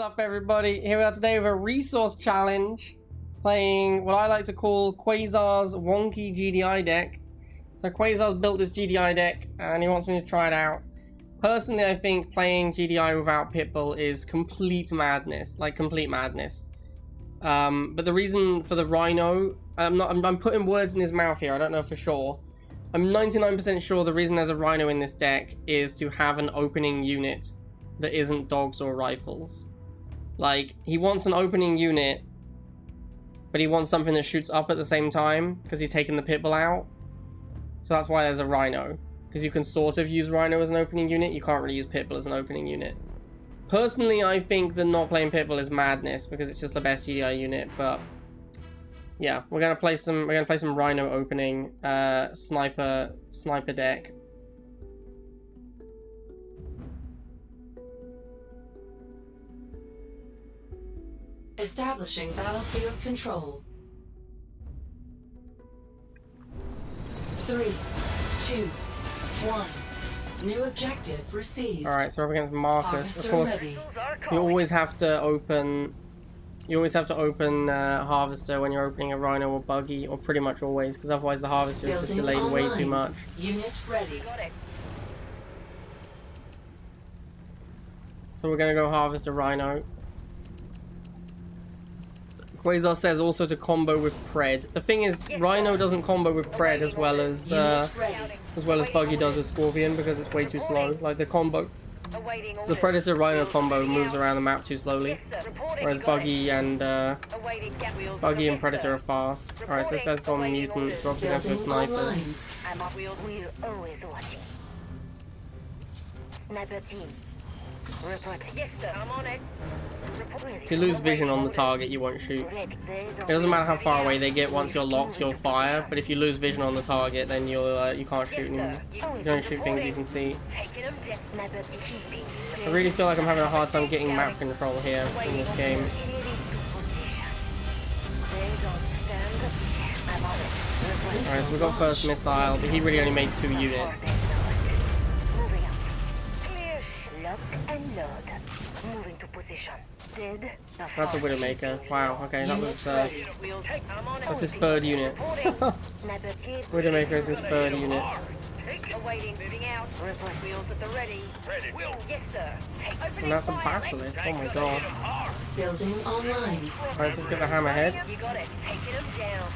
up, everybody? Here we are today with a resource challenge, playing what I like to call Quasar's wonky GDI deck. So Quasar's built this GDI deck, and he wants me to try it out. Personally, I think playing GDI without Pitbull is complete madness, like complete madness. But the reason for the Rhino, I'm putting words in his mouth here, I don't know for sure. I'm 99% sure the reason there's a Rhino in this deck is to have an opening unit that isn't dogs or rifles. Like, he wants an opening unit, but he wants something that shoots up at the same time, because he's taking the Pitbull out. So that's why there's a Rhino. Because you can sort of use Rhino as an opening unit, you can't really use Pitbull as an opening unit. Personally, I think that not playing Pitbull is madness, because it's just the best GDI unit, but... yeah, we're gonna play some Rhino opening, sniper deck. Establishing battlefield control. 3, 2, 1. New objective received. Alright, so we're up against Marcus. Of course, you always have to open Harvester when you're opening a Rhino or Buggy, or pretty much always, because otherwise the Harvester is just delayed way too much. Unit ready. So we're gonna go Harvester Rhino. Quasar says also to combo with Pred. The thing is, Rhino doesn't combo with Pred as well as Buggy does with Scorpion, because it's way too slow. Like the Predator Rhino combo moves around the map too slowly, whereas Buggy and Predator are fast. Alright, so this guy's gone mutant, so obviously going to snipers. Sniper team. Report. Yes, sir. I'm on it. If you lose vision on the target, you won't shoot. It doesn't matter how far away they get. Once you're locked, you'll fire. But if you lose vision on the target, then you can't shoot. And you can only shoot things you can see. I really feel like I'm having a hard time getting map control here in this game. Alright, so we got first missile, but he really only made 2 units. And load. Moving to position. Dead. That's a Widowmaker. Wow, okay, that was that's his 3rd unit. Widowmaker is his 3rd unit. Awaiting, moving out. Report wheels at the ready. Yes, sir. And that's a Basilisk, oh my god. Building online. Alright, let's get the Hammerhead. You got it. Taking him down.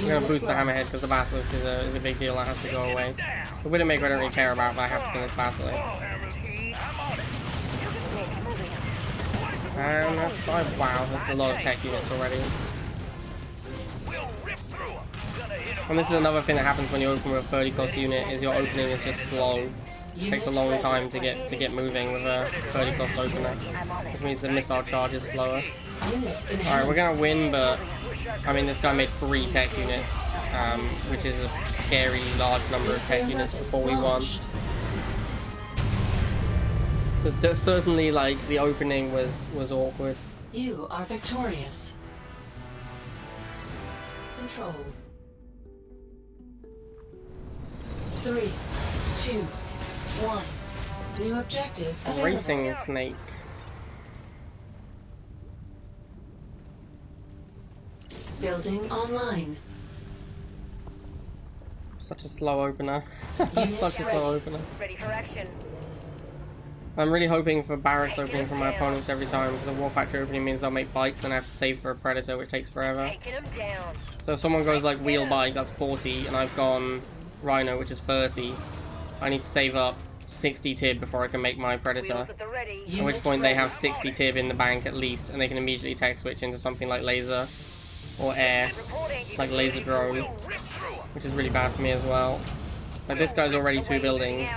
I'm gonna boost the Hammerhead because the Basilisk is a big deal that has to go away. The Widowmaker I don't really care about, but I have to finish Basilisk. And that's, wow, that's a lot of tech units already. And this is another thing that happens when you open with a 30 cost unit, is your opening is just slow. It takes a long time to get moving with a 30 cost opener, which means the missile charge is slower. Alright, we're gonna win, but I mean this guy made 3 tech units, which is a scary large number of tech units before we won. But certainly, like, the opening was awkward. You are victorious. Control. 3, 2, 1. New objective available. Racing Snake. Building online. Such a slow opener. Such a slow opener. Ready for action. I'm really hoping for barracks opening from my opponents every time, because a War Factory opening means they'll make bikes and I have to save for a Predator, which takes forever. So if someone goes like wheel bike, that's 40, and I've gone Rhino, which is 30, I need to save up 60 tib before I can make my Predator. At which point they have 60 tib in the bank at least, and they can immediately tech switch into something like laser or air, like laser drone, which is really bad for me as well. Like, this guy's already 2 buildings.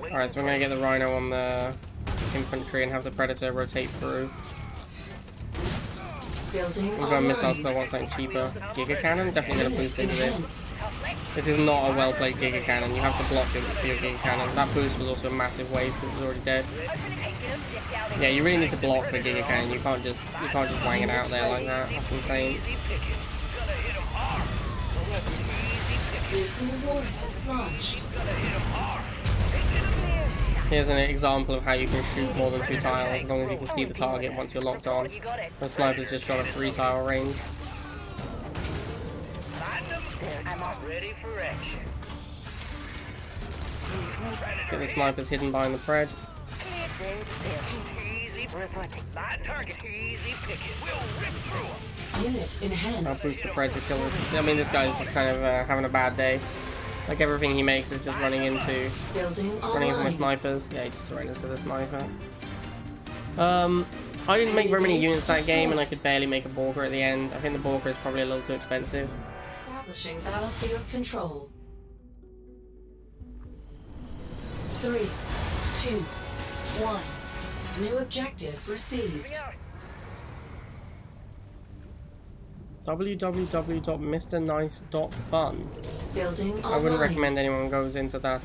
Alright, so we're gonna get the Rhino on the infantry and have the Predator rotate through. We'll go missiles because I want something cheaper. Giga Cannon? Definitely gonna boost into this. This is not a well played Giga Cannon. You have to block it for your Giga Cannon. That boost was also a massive waste because it was already dead. Yeah, you really need to block the Giga Cannon. You can't just wang it out there like that. That's insane. Nuclear warhead launched. Here's an example of how you can shoot more than 2 tiles as long as you can see the target once you're locked on. The sniper's just shot a 3-tile range. I'm ready for action. Get the snipers hidden behind the pred. Easy reporting. Light target. Easy picking. We'll rip through them. Unit I'll enhanced. boost the pred to kill this. I mean, this guy's just kind of having a bad day. Like everything he makes is just running into Building my online. snipers. Yeah, he just surrenders to the sniper. I didn't make very many units that game, and I could barely make a Borker at the end. I think the Borker is probably a little too expensive. Establishing battlefield control. 3, 2, 1. New objective received. www.mrnice.fun. Building online. I wouldn't recommend anyone goes into that.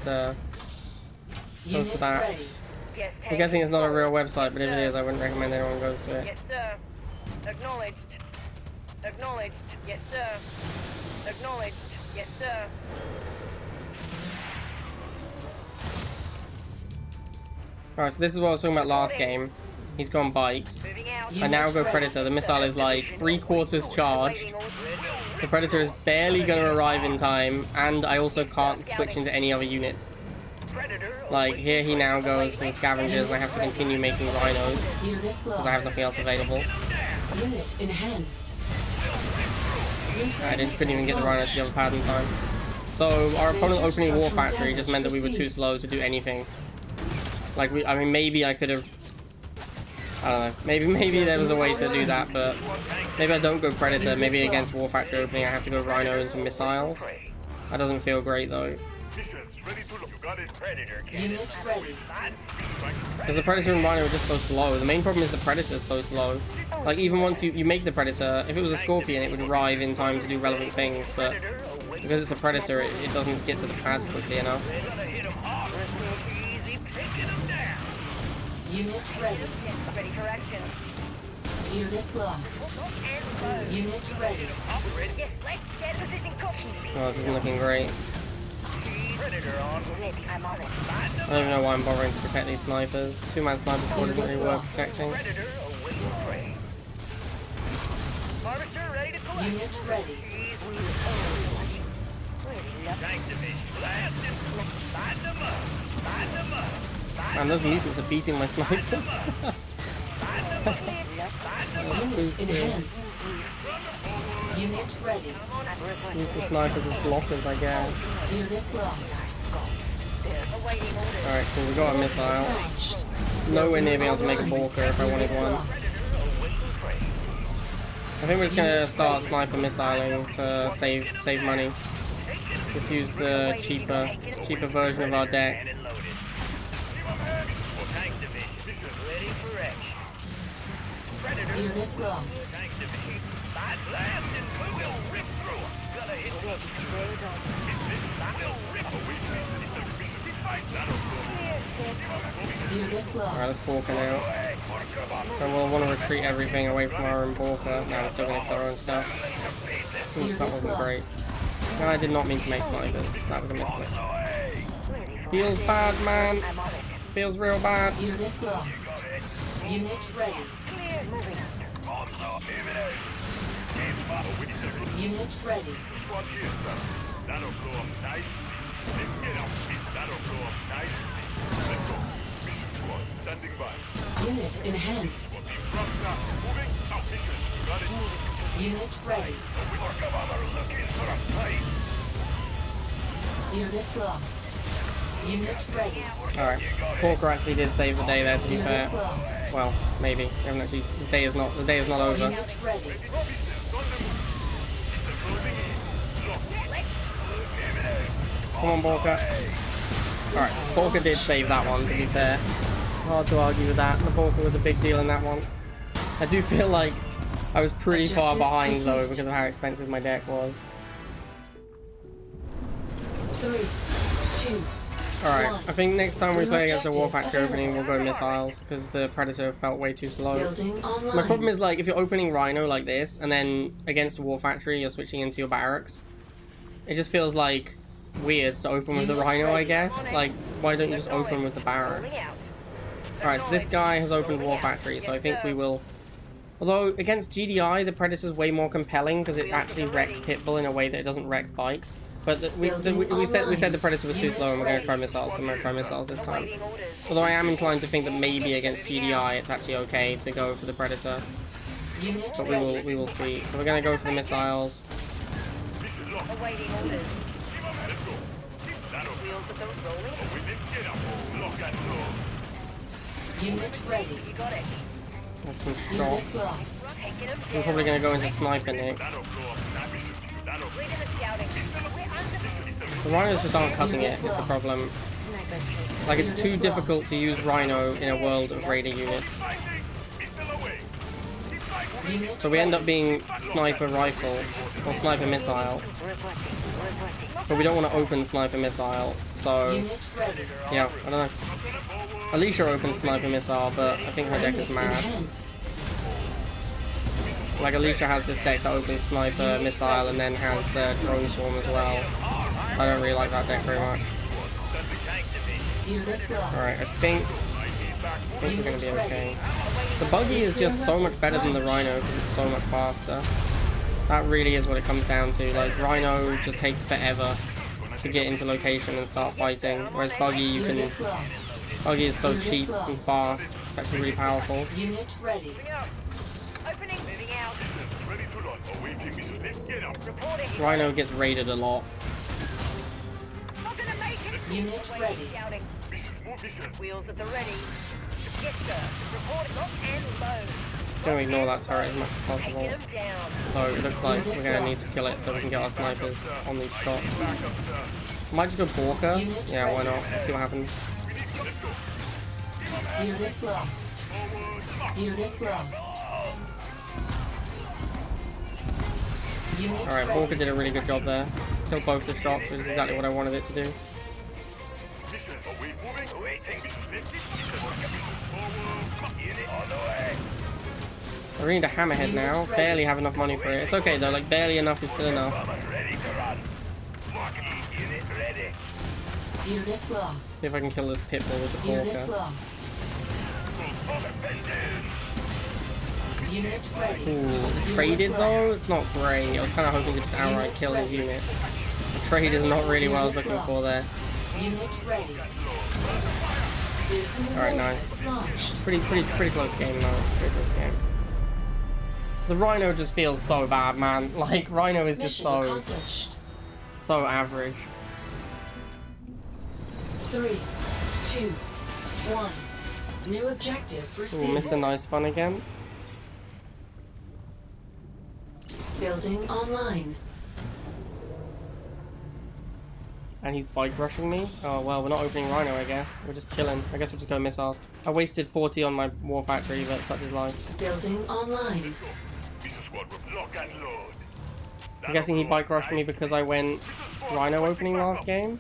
Unit to that. ready. Yes, I'm guessing it's not a real website, but if it is, I wouldn't recommend anyone goes to it. Yes, sir. Acknowledged. Acknowledged. Yes, sir. Acknowledged. Yes, sir. Alright, so this is what I was talking about last game. He's gone bikes. Moving out. I now go Predator. The missile is like 3/4 charged. The Predator is barely going to arrive in time, and I also can't switch into any other units. Predator. Like, here he now goes for the scavengers, and I have to continue making rhinos, Unit because I have lost. nothing else available. Unit enhanced. I couldn't even get the rhinos to the other pad in time. So, our opponent opening War Factory just meant that we were too slow to do anything. Like, I mean, maybe I could have... I don't know. Maybe there was a way to do that, but... Maybe I don't go Predator. Maybe against War Factory opening I have to go Rhino into missiles. That doesn't feel great, though. Unit ready. Because the Predator and Rhino are just so slow. The main problem is the Predator's so slow. Like, even once you make the Predator, if it was a Scorpion, it would arrive in time to do relevant things, but because it's a Predator, it doesn't get to the pads quickly enough. Unit ready. Ready for action. Unit lost. Unit ready. Yes, let's get position copy. Oh, this isn't looking great. Predator on. Ready. I'm on it. I don't even know why I'm bothering to protect these snipers. 2-man sniper squad isn't really worth protecting. Predator awaiting prey. Harvester ready to collect. Unit ready. Tank division. Blast and light them up. Light them up. Man, those mutants are beating my snipers. Unit enhanced. Unit ready. Use the snipers as blockers, I guess. Unit lost. Alright, so we got a missile. Launched. Nowhere near being able to make a Borker if I wanted Unit one. lost. I think we're just gonna start sniper missiling to save money. Just use the cheaper version of our deck. Unit lost. Unit Alright, let's lost. Borker now. And we'll want to retreat everything away from our own Borker. Now we're still gonna kill our own stuff. That wasn't great. No, I did not mean to make snipers. That was a mistake. Feels bad, man. Feels real bad. Unit lost. Unit ready. Unit ready. Unit enhanced. Unit ready. Unit lost. Unit ready. Alright. Borker actually did save the day there, to be fair. Unit lost. Well, maybe. We haven't actually, the day is not over. Unit ready. Come on, Borker. Alright, Borker did save that one, to be fair. Hard to argue with that. The Borker was a big deal in that one. I do feel like I was pretty far Objective behind, though, complete. because of how expensive my deck was. 3, 2, Alright, One. I think next time we New play against a War objective Factory opening, we'll go available. missiles, because the Predator felt way too slow. building online. My problem is, like, if you're opening Rhino like this, and then against a War Factory, you're switching into your barracks, it just feels like weird to open with the Rhino, I guess. Like, why don't you just open with the barracks? Alright, so this guy has opened War Factory, so I think we will... Although, against GDI, the Predator's way more compelling because it actually wrecks Pitbull in a way that it doesn't wreck bikes. But we said the Predator was too slow and we're going to try missiles, so I'm going to try missiles this time. Although I am inclined to think that maybe against GDI it's actually okay to go for the Predator. But we will see. So we're going to go for the missiles. Awaiting orders. Wheels at the rolling. Unit ready. You got it. That's some Unit shots. lost. Taking them We're down. probably going to go into Sniper next. Leading the scouting. We're under. The Rhinos just aren't cutting it, is the problem. Sniper takes. Like, it's too difficult to use Rhino in a world of Raider units. Unit So we end up being Sniper Rifle, or Sniper Missile. But we don't want to open Sniper Missile, so... Unit ready. Yeah, I don't know. Alicia opens Sniper Missile, but I think her deck is mad. Enhanced. Like, Alicia has this deck that opens Sniper Missile and then has Drone Swarm as well. I don't really like that deck very much. Unit lost. Alright, I think we're going to be okay. The buggy is just so much better than the Rhino because it's so much faster. That really is what it comes down to. Like, Rhino just takes forever to get into location and start fighting, whereas buggy you can... Unit lost. Buggy is so cheap and fast. It's actually really powerful. Unit ready. Opening. Moving out. Reporting. Rhino gets raided a lot. Not gonna make it. Unit ready. Scouting. Wheels at the ready. Yes, sir. Report lock and load. Gonna ignore that turret as much as Taking possible. them down. So it looks like we're gonna need to kill it so we can get our snipers on these shots. Might just go Borka. Yeah, why not? Let's see what happens. Unit lost. Unit lost. Unit Alright, ready. Borka did a really good job there. Killed both the shots, which is exactly what I wanted it to do. I really need a hammerhead now. Barely have enough money for it. It's okay though, like barely enough is still enough. Unit lost. See if I can kill this Pitbull with the Unit Borka. lost. Unit ready. Ooh, traded though? It's not great. I was kind of hoping to just outright kill his unit. The trade is not really what I was looking for there. Unit ready. Alright, nice. Launched. Pretty close game though. Pretty close game. The Rhino just feels so bad, man. Like, Rhino is just Mission accomplished. so average. 3, 2, 1. New objective Ooh, received. Mr. Nice Fun again. Building online. And he's bike rushing me. Oh well, we're not opening Rhino, I guess. We're just chilling. I guess we'll just go missiles. I wasted 40 on my War Factory, but such is life. Building online. I'm guessing he bike rushed me because I went Rhino opening last game.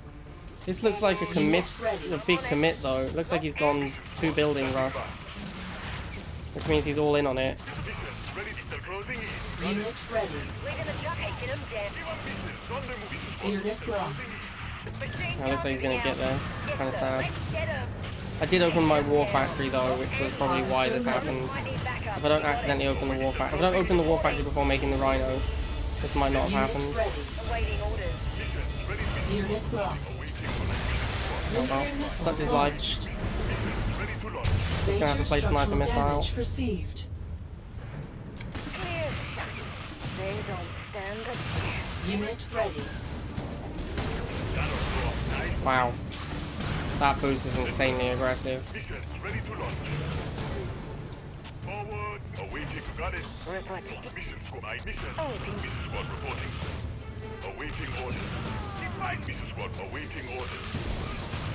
This looks like a commit, a big commit though. It looks like he's gone 2 building rush. Which means he's all in on it. Unit ready. Leading the jump. Taking them down. Unit lost. Now looks like he's gonna get there. Kind of sad. Let's get 'em. I did open my War Factory though, which was probably why this happened. Might need backup. If I don't accidentally open the War Factory, if I don't open the War Factory before making the Rhino, this might not have Unit happened. ready. Awaiting orders. Unit lost. Oh well, Nuclear missile such is life. launched. gonna have to play Major Sniper structural Missile. damage received. Clear shot. They don't stand a chance. Unit ready. Wow. That boost is insanely aggressive. Reporting.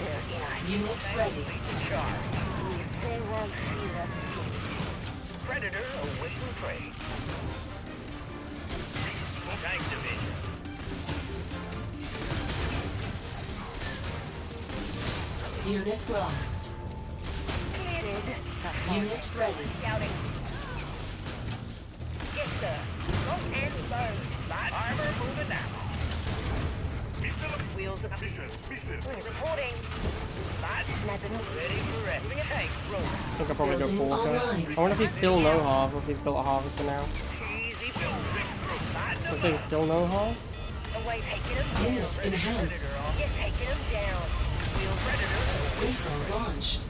They're in our Unit ready. They won't feel that thing. Predator awaiting prey. Tank division. Unit lost. Cleared. Unit ready. Scouting. Yes, sir. Lock and load. Light armor moving now. Wheels at reporting. Snapping. Ready for rest. Moving ahead. Roll. I think I'll probably go Building Porker. online. I wonder if he's still no half or if he's built a harvester now. Easy build. I think he's still no half. Away, taking him down. Unit enhanced. Yes, taking him down. Wheels predator. Missile launched.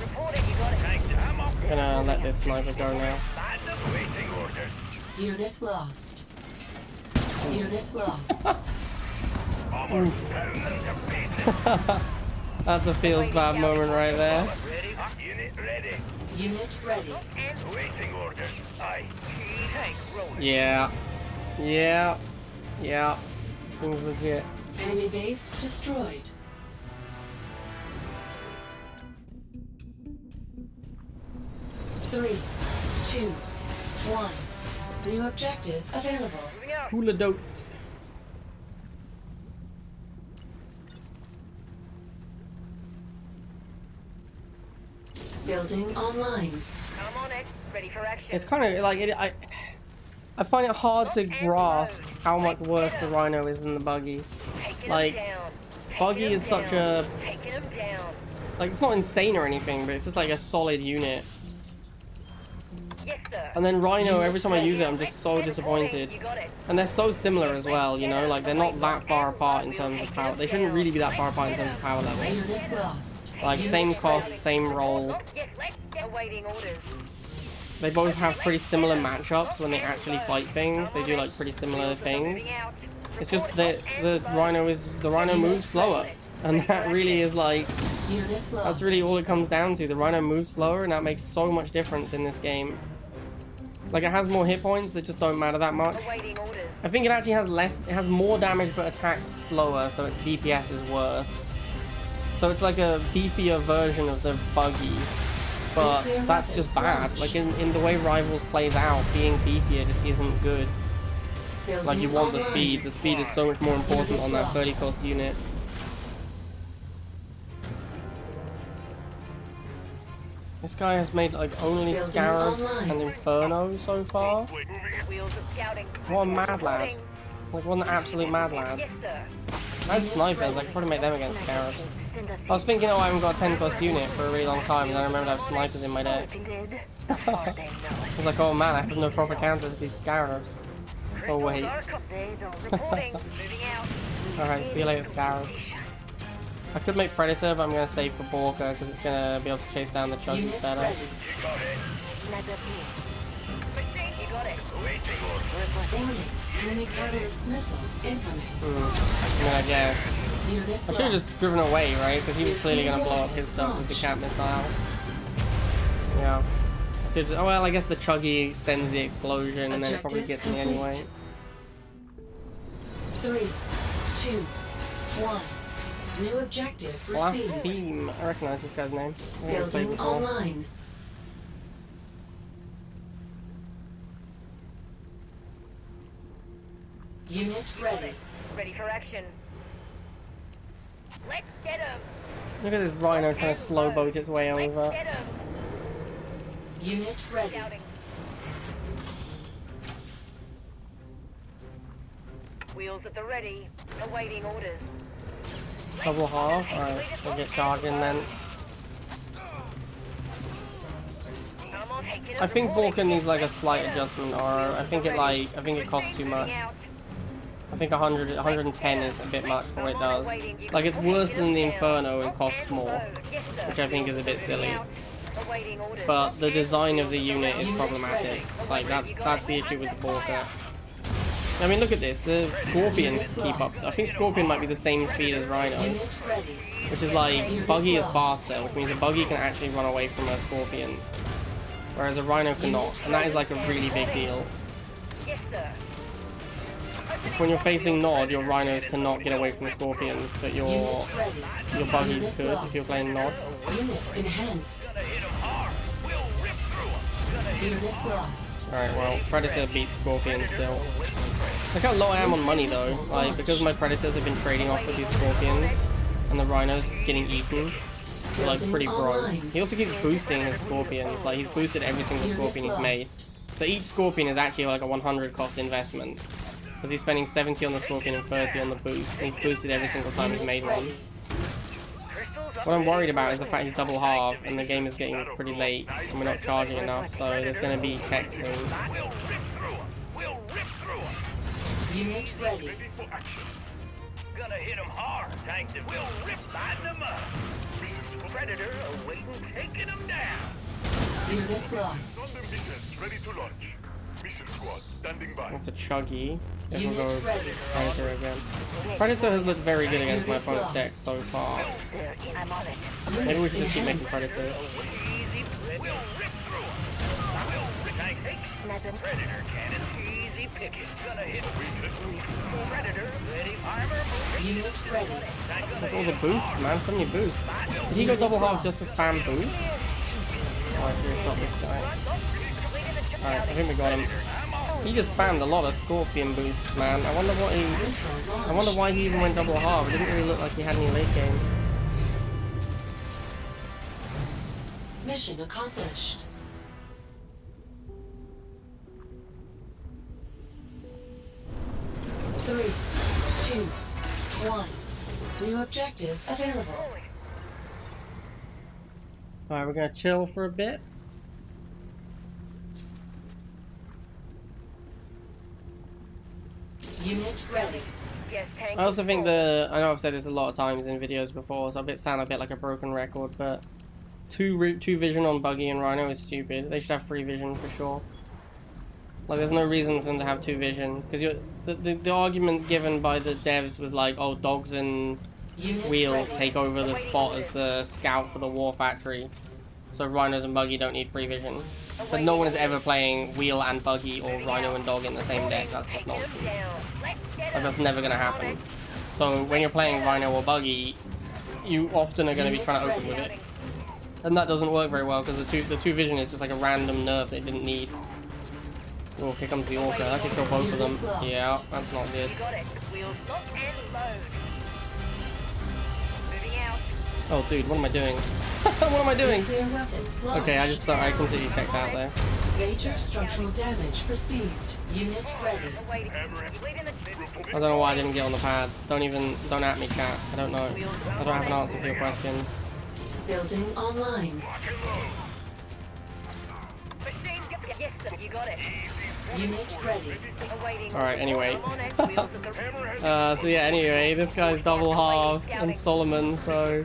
Reporting, you got it. I'm up. I'm gonna let this sniper go now. Waiting orders. Unit lost. Unit lost. That's a feels bad moment right there. Ready? Unit ready. Unit ready. And waiting orders. Aye. Tank rolling. Yeah. Yeah. Yeah. Seems legit. Enemy base destroyed. Three, two, one. New objective available. Moving out. Hula dote. Building online. I'm on it. Ready for action. It's kind of like I find it hard to grasp how much worse the Rhino is than the buggy. Taking like, him down. Buggy Taking is him such down. a Taking him down. like it's not insane or anything, but it's just like a solid unit. Yes, sir. And then Rhino, every time I use it, I'm just so disappointed. You got it. And they're so similar as well, you know, like they're not that far apart in terms of power. They shouldn't really be that far apart in terms of power level. Unit lost. Like same cost, same role. Yes, let's get awaiting orders. They both have pretty similar matchups when they actually fight things. They do like pretty similar things. Moving out. It's just that the Rhino moves slower, and that really is like Unit lost. that's really all it comes down to. The Rhino moves slower, and that makes so much difference in this game. Like it has more hit points that just don't matter that much. Awaiting orders. I think it actually has less. It has more damage, but attacks slower, so its DPS is worse. So it's like a beefier version of the buggy, but that's just bad. Like in the way Rivals plays out, being beefier just isn't good. Building Like you want the online. speed. The speed is so much more important on that 30 cost unit. This guy has made like only Building Scarabs online. and Inferno so far. Wheels of scouting. What a mad lad. Reporting. Like what an absolute mad lad. Yes, sir. I have snipers, I could probably make them against Scarabs. I was thinking, oh, I haven't got a 10 cost unit for a really long time, and then I remembered I have snipers in my deck. I was like, oh man, I have no proper counters to these Scarabs. Oh wait. Reporting. Moving out. Alright, see you later, Scarabs. I could make Predator, but I'm going to save for Borka, because it's going to be able to chase down the Chuggies Unit better. ready. Sniper team. Machine, you got it. Warning. Enemy catalyst missile incoming. I mean, I guess. Unit I should have lost. just driven away, right? Because he was clearly going to blow up his stuff with the cat missile. Yeah. I could, oh well, I guess the Chuggy sends the explosion, and then it probably Objective gets me anyway. complete. 3, 2, 1. New objective Last received. Beam. I recognize this guy's name. I think I've played Building before. online. Unit ready. Ready for action. Let's get him. Look at this Rhino trying to slow boat its way Let's over. get him. Unit ready. Scouting. Wheels at the ready. Awaiting orders. Double half. Alright, we'll get charging then. I'm on taking I think reporting. Vulcan needs like a Yes, slight let's get him. adjustment, or I think it costs too much. I think 110 is a bit much for what it does. Like it's worse than the Inferno and costs more, which I think is a bit silly. But the design of the unit is problematic. Like that's the issue with the Borka. I mean, look at this. The Scorpion keep up. I think Scorpion might be the same speed as Rhino, Unit ready. which is like Buggy is faster, which means a Buggy can actually run away from a Scorpion, whereas a Rhino cannot, and that is like a really big deal. Yes, sir. When you're facing Nod, your Rhinos cannot get away from the Scorpions, but your Unit ready. Buggies Unit could if lost. you're playing Nod. Unit enhanced. Unit lost. Alright, well, Predator beats Scorpion still. Look how low I am on money though. Like, because my Predators have been trading off with these Scorpions, and the Rhinos getting eaten, we're like pretty broke. He also keeps boosting his Scorpions. Like, he's boosted every single Scorpion he's made. So each Scorpion is actually like a 100 cost investment. Because he's spending 70 on the Scorpion and 30 on the boost. And he's boosted every single time he's made one. What I'm worried about is the fact he's double half and the game is getting pretty late and we're not charging enough, so there's going to be tech soon. Unit ready. Gonna hit him hard. Tanks that will rip lighten them up. Predator awaiting, taking him down. Unit lost. Ready to launch. Mission squad standing by. That's a chuggy. If we'll go Unit ready. Predator again. Predator has looked very good against my opponent's deck so far. I'm on it. Maybe we should just keep making Predators. Easy. We'll rip through him. We'll rip. Sniper. Predator cannon. Easy picking. Gonna hit. Predator ready. Armor. Unit ready. Look at all the boosts, man. So many boosts. Did he go double half just to spam boost? Alright, here, stop this guy. Alright, I think we got him. He just spammed a lot of Scorpion boosts, man. I wonder what he... Missile I wonder launched. why he even went double half. It didn't really look like he had any late game. Mission accomplished. Three, two, one. New objective available. Alright, we're gonna chill for a bit. Unit ready. Yes, tank. I also think I know I've said this a lot of times in videos before, so I sound a bit like a broken record, but two vision on Buggy and Rhino is stupid. They should have 3 vision for sure. Like, there's no reason for them to have 2 vision, because the argument given by the devs was like, oh, dogs and Unit wheels ready. take over the spot as the scout for the war factory, so Rhinos and Buggy don't need 3 vision. But no one is ever playing wheel and Buggy or Rhino and dog in the same deck. That's just nonsense. Like, that's never gonna happen. So when you're playing Rhino or Buggy, you often are gonna be trying to open with it, and that doesn't work very well because the two vision is just like a random nerf they didn't need. Oh, here comes the Orca. That could kill both of them. Yeah, that's not good. Got it. Wheels lock and load. Moving out. Oh, dude, what am I doing? What am I doing? Nuclear weapon Okay, I launched. completely checked out there. Major structural damage received. Unit ready. Waiting. Leading the I don't know why I didn't get on the pads. Don't at me, chat. I don't know. I don't have an answer for your questions. Building online. machine. Yes, sir. You got it. Unit ready. Awaiting. Alright, anyway. On it. Wheels of the So yeah, anyway, this guy's double half and Solomon, so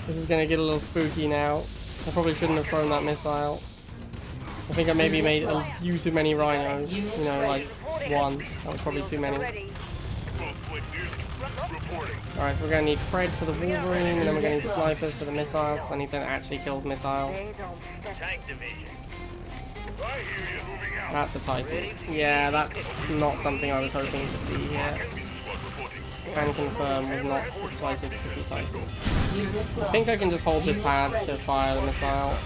this is gonna get a little spooky now. I probably shouldn't have thrown that missile. I think I maybe made a few too many rhinos, you know, like 1. That was probably too many. Alright, so we're gonna need Fred for the Wolverine, and then we're gonna need snipers for the missiles, so I need to actually kill the missile. tank division. That's a Titan. Yeah, that's not something I was hoping to see here. Can confirm, was not excited to see Titan. I think I can just hold this pad to fire the missile.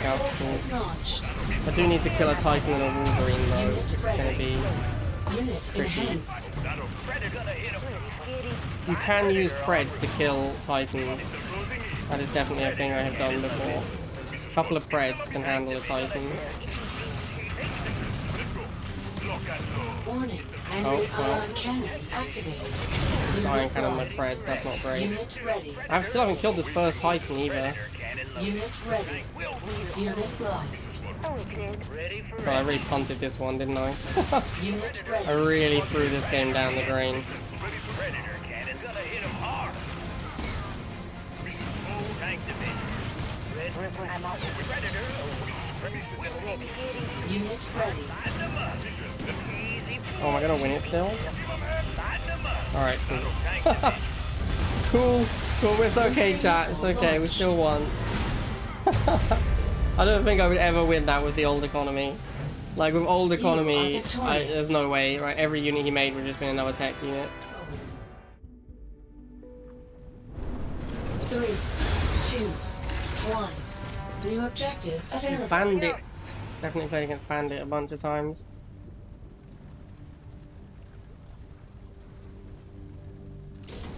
Yeah, that's cool. Launched. I do need to kill a Titan and a Wolverine though. It's gonna be... Unit enhanced. You can use Preds to kill Titans. That is definitely a thing I have done before. A couple of Preds can handle a Titan. Warning. Oh, Enemy well. ion cannon activated. Iron Unit cannon with lost. Preds, that's not great. Unit ready. I still haven't killed this first Titan either. Unit ready. Unit lost. So I really punted this one, didn't I? Unit I ready. really threw this game down the drain. Unit ready. Oh, am I gonna win it still? Alright, cool. Cool, it's okay chat, it's okay, we still won. I don't think I would ever win that with the old economy. Like with old economy, there's no way, right? Every unit he made would have just been another tech unit. 3, 2, 1. New objective available. Bandit. Definitely played against Bandit a bunch of times.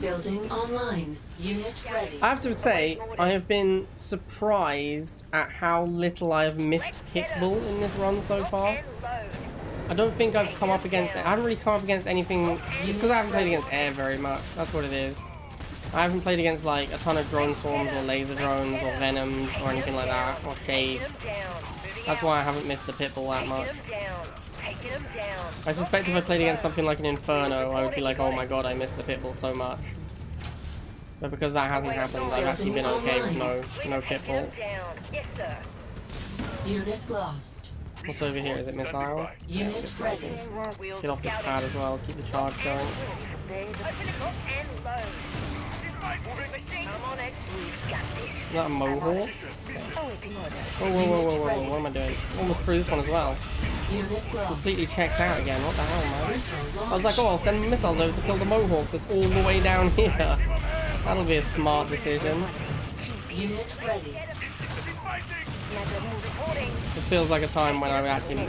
Building online. Unit ready. I have to say, I have been surprised at how little I have missed Pitbull in this run so far. I don't think I've come up against it. I haven't really come up against anything. It's because I haven't played against air very much. That's what it is. I haven't played against like a ton of drone swarms or laser drones or venoms or anything like that, or shades. That's why I haven't missed the pitbull that much. I suspect if I played against something like an Inferno, I would be like, oh my god, I missed the pitbull so much. But because that hasn't happened, I've actually been okay with no pitbull. Unit lost. What's over here? Is it missiles? Unit ready. Get off this pad as well, keep the charge going. Is that a mohawk? Whoa, what am I doing? Almost through this one as well. Completely checked out again, what the hell, man? I was like, oh, I'll send missiles over to kill the mohawk that's all the way down here. That'll be a smart decision. Unit ready. It feels like a time when I actually...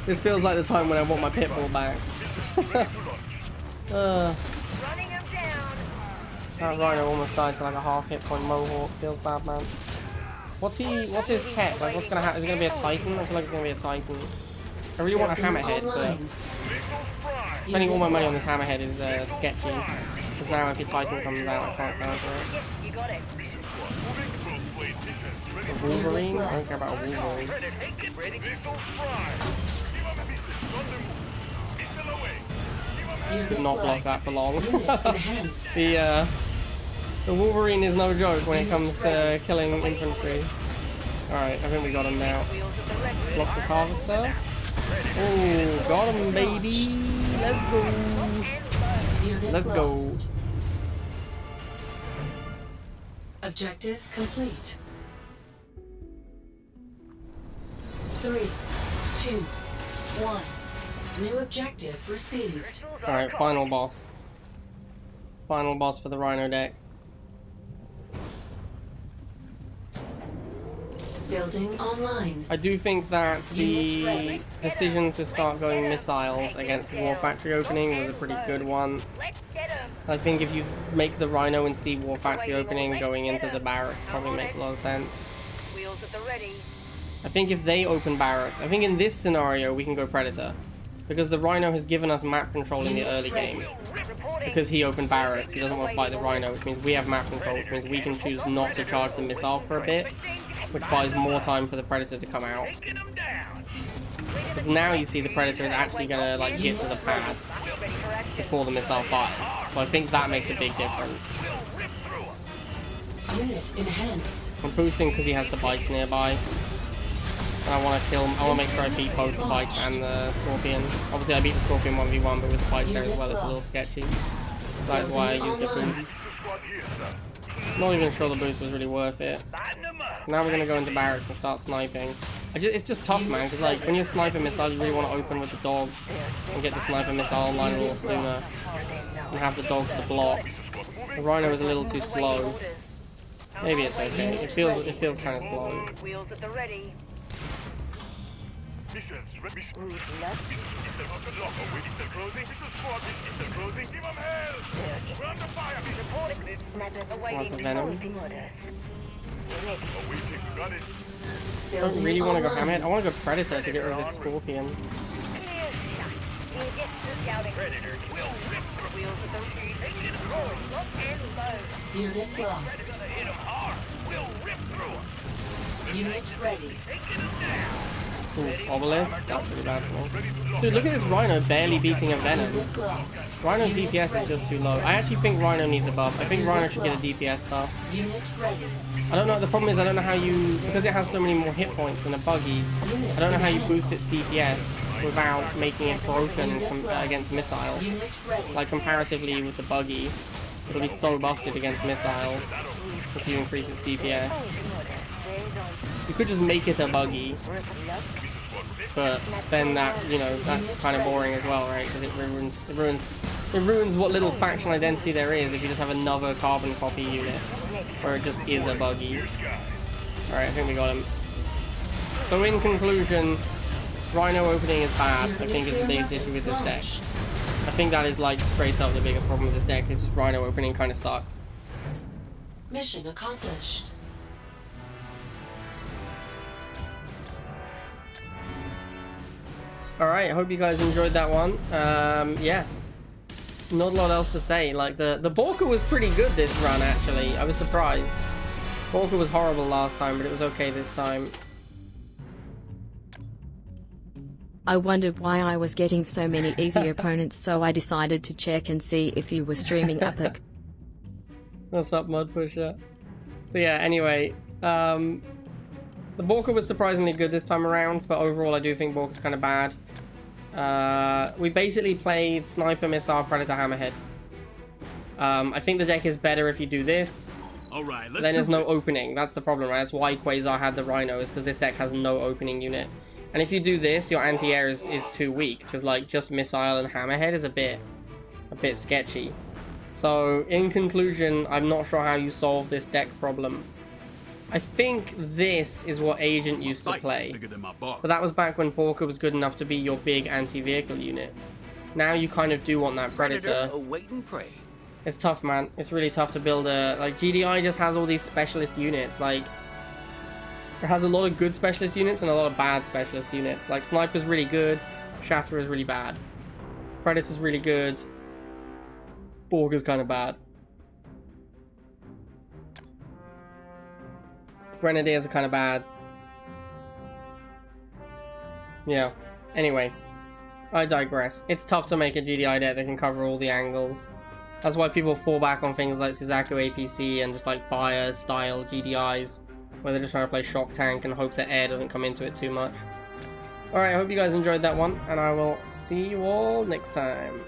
This feels like the time when I want my pitbull back. That Rhino almost died to like a half hit point mohawk. Feels bad, man. What's his tech? Like, what's gonna happen? Is it gonna be a Titan? I feel like it's gonna be a Titan. I really want a hammerhead, but spending all my money on this hammerhead is sketchy. Because now if your Titan comes out, I can't counter it. A Wolverine? I don't care about a Wolverine. Did not block that for long. The Wolverine is no joke when it comes to killing infantry. Alright, I think we got him now. Block the harvester. Oh, got him, baby! Let's go! Let's go! Objective complete. 3, 2, 1. New objective received. Alright, final boss. Final boss for the Rhino deck. Building online. I do think that the decision to start going missiles against War Factory opening was a pretty good one. I think if you make the Rhino and see War Factory opening going into the barracks probably makes a lot of sense. I think if they open barracks, I think in this scenario we can go Predator. Because the Rhino has given us map control in the early game. Because he opened barracks, he doesn't want to fight the Rhino, which means we have map control, which means we can choose not to charge the missile for a bit, which buys more time for the Predator to come out. Because now you see the Predator is actually going to like get to the pad before the missile fires. So I think that makes a big difference. Unit enhanced. I'm boosting because he has the bikes nearby. And I want to kill him. I want to make sure I beat both the bikes and the Scorpion. Obviously I beat the Scorpion 1v1, but with the bikes there as well, it's a little sketchy. That is why I used a boost. Not even sure the boost was really worth it. Now we're going to go into barracks and start sniping. It's just tough, man, because like, when you're sniping missiles, you really want to open with the dogs and get the sniper missile online a little sooner and have the dogs to block. The Rhino is a little too slow. Maybe it's okay. It feels kind of slow. What's a venom? I don't really want to go hammerhead. I want to go Predator to get rid of this Scorpion. Unit lost. Unit ready. Ooh, Obelisk? That's really bad for me. Dude, look at this Rhino barely beating a Venom. Rhino's DPS is just too low. I actually think Rhino needs a buff. I think Rhino should get a DPS buff. Unit ready. I don't know, the problem is I don't know how you, because it has so many more hit points than a buggy, I don't know how you boost its DPS without making it broken against missiles. Like comparatively with the buggy, it'll be so busted against missiles if you increase its DPS. You could just make it a buggy, but then that, you know, that's kind of boring as well, right? Because it ruins what little faction identity there is if you just have another carbon copy unit where it just is a buggy. Alright, I think we got him. So in conclusion, Rhino opening is bad. I think it's the biggest issue with this deck. I think that is like straight up the biggest problem with this deck. It's just Rhino opening kind of sucks. Mission accomplished. Alright, I hope you guys enjoyed that one. Yeah. Not a lot else to say. Like, the Borka was pretty good this run, actually. I was surprised. Borka was horrible last time, but it was okay this time. I wondered why I was getting so many easy opponents, so I decided to check and see if you were streaming Epic. What's up, Mud Pusher? So yeah, anyway, the Borka was surprisingly good this time around, but overall I do think Borka's kind of bad. We basically played Sniper, Missile, Predator, Hammerhead. I think the deck is better if you do this. All right, let's Then there's no this. opening. That's the problem, right? That's why Quasar had the Rhino, is because this deck has no opening unit. And if you do this, your anti-air is too weak, because like just Missile and Hammerhead is a bit sketchy. So in conclusion, I'm not sure how you solve this deck problem. I think this is what Agent used to play, but that was back when Borka was good enough to be your big anti-vehicle unit. Now you kind of do want that Predator. Await and pray. It's tough, man. It's really tough to build a... Like, GDI just has all these specialist units. Like, it has a lot of good specialist units and a lot of bad specialist units. Like, Sniper's really good. Shatter is really bad. Predator's really good. Borka's kind of bad. Grenadiers are kind of bad. Yeah. Anyway, I digress. It's tough to make a GDI deck that can cover all the angles. That's why people fall back on things like Suzaku APC and just like Bayer style GDIs, where they're just trying to play Shock Tank and hope that air doesn't come into it too much. Alright, I hope you guys enjoyed that one, and I will see you all next time.